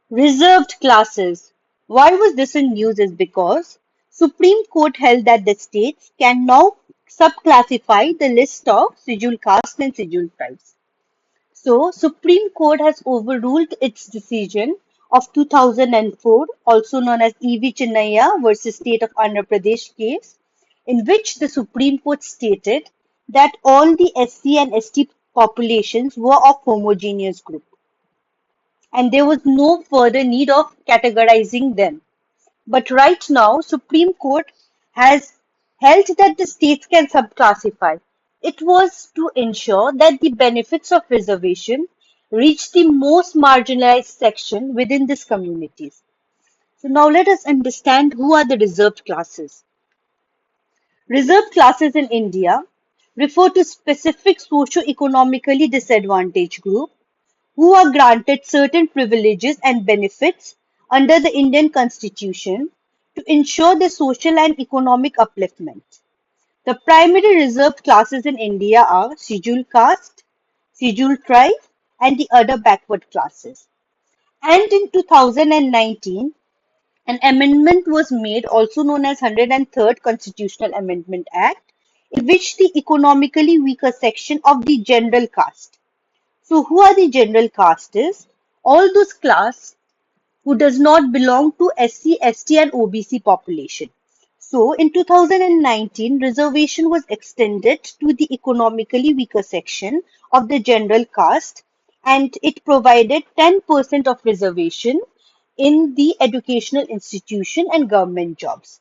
Reserved classes. Why was this in news is because Supreme Court held that the states can now subclassify the list of scheduled castes and scheduled tribes. So, Supreme Court has overruled its decision of 2004, also known as E.V. Chinnaya versus State of Andhra Pradesh case, in which the Supreme Court stated that all the SC and ST populations were of homogeneous group and there was no further need of categorizing them. But right now, Supreme Court has held that the states can subclassify. It was to ensure that the benefits of reservation reach the most marginalized section within these communities. So now let us understand who are the reserved classes. Reserved classes in India refer to specific socio-economically disadvantaged group who are granted certain privileges and benefits under the Indian Constitution to ensure their social and economic upliftment. The primary reserved classes in India are scheduled caste, scheduled tribe, and the other backward classes. And in 2019, an amendment was made, also known as 103rd Constitutional Amendment Act, in which the economically weaker section of the general caste. So who are the general castes? All those class who does not belong to SC, ST and OBC population. So in 2019, reservation was extended to the economically weaker section of the general caste and it provided 10% of reservation in the educational institution and government jobs.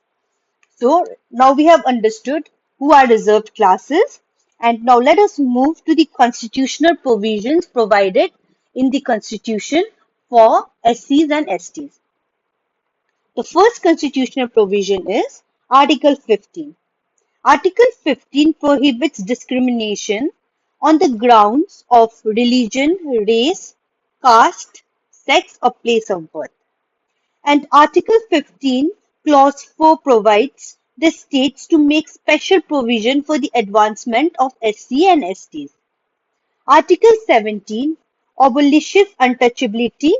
So now we have understood who are reserved classes and now let us move to the constitutional provisions provided in the constitution for SCs and STs. The first constitutional provision is Article 15. Article 15 prohibits discrimination on the grounds of religion, race, caste, sex or place of birth. And Article 15, Clause 4 provides the states to make special provision for the advancement of SC and STs. Article 17 abolishes untouchability.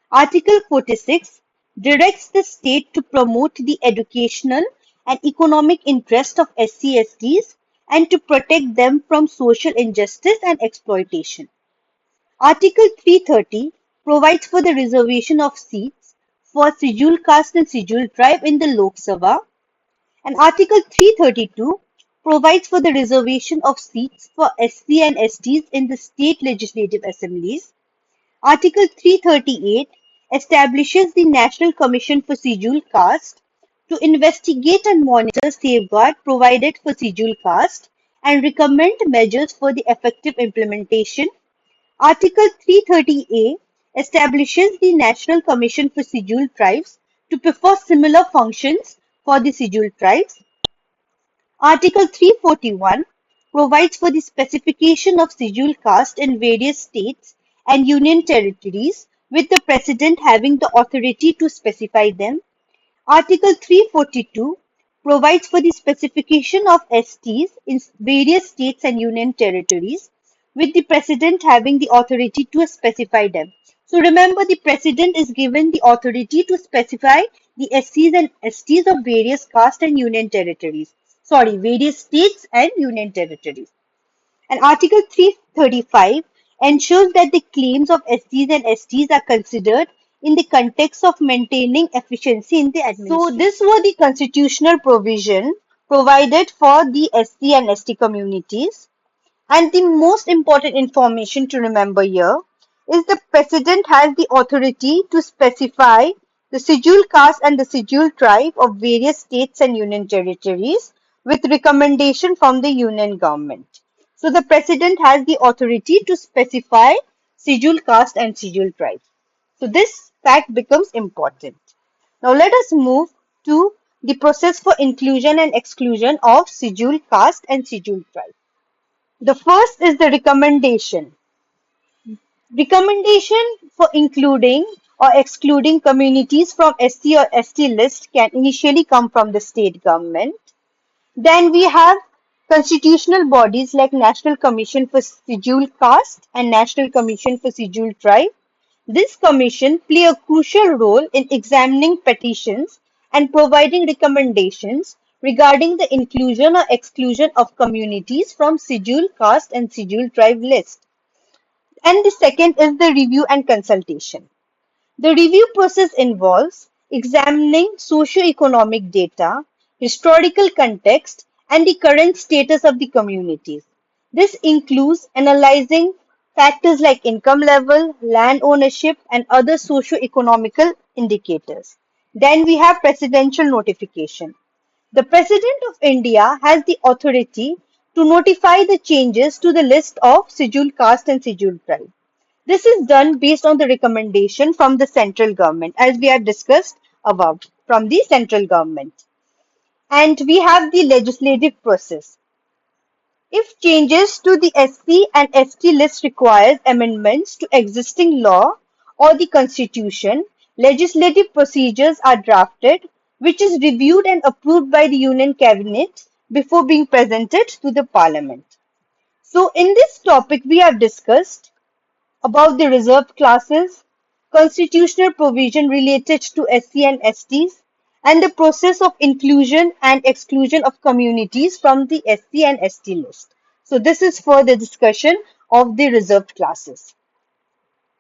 Article 46 directs the state to promote the educational and economic interest of SC/STs and to protect them from social injustice and exploitation. Article 330 provides for the reservation of seats for scheduled caste and scheduled tribe in the Lok Sabha, and Article 332 provides for the reservation of seats for SC and STs in the state legislative assemblies. Article 338 establishes the National Commission for Scheduled Caste to investigate and monitor safeguard provided for scheduled caste and recommend measures for the effective implementation. Article 330A establishes the National Commission for Scheduled Tribes to perform similar functions for the scheduled tribes. Article 341 provides for the specification of scheduled caste in various states and union territories, with the President having the authority to specify them. Article 342 provides for the specification of STs in various states and union territories, with the President having the authority to specify them. So remember, the President is given the authority to specify the SCs and STs of various caste and union territories. Sorry, various states and union territories. And Article 335 ensures that the claims of SCs and STs are considered in the context of maintaining efficiency in the administration. So this were the constitutional provision provided for the SC and ST communities. And the most important information to remember here is the President has the authority to specify the scheduled caste and the scheduled tribe of various states and union territories with recommendation from the union government. So the President has the authority to specify scheduled caste and scheduled tribes. So this fact becomes important. Now let us move to the process for inclusion and exclusion of scheduled caste and scheduled tribe. The first is the recommendation. Recommendation for including or excluding communities from SC or ST list can initially come from the state government. Then we have constitutional bodies like National Commission for Scheduled Caste and National Commission for Scheduled Tribe. This commission play a crucial role in examining petitions and providing recommendations regarding the inclusion or exclusion of communities from scheduled caste and scheduled tribe list. And the second is the review and consultation. The review process involves examining socio-economic data, historical context, and the current status of the communities. This includes analyzing factors like income level, land ownership, and other socio-economical indicators. Then we have presidential notification. The President of India has the authority to notify the changes to the list of scheduled caste and scheduled tribe. This is done based on the recommendation from the central government, as we have discussed above, from the central government. And we have the legislative process. If changes to the SC and ST list requires amendments to existing law or the constitution, legislative procedures are drafted, which is reviewed and approved by the Union Cabinet before being presented to the Parliament. So in this topic, we have discussed about the reserved classes, constitutional provision related to SC and STs, and the process of inclusion and exclusion of communities from the SC and ST list. So this is for the discussion of the reserved classes.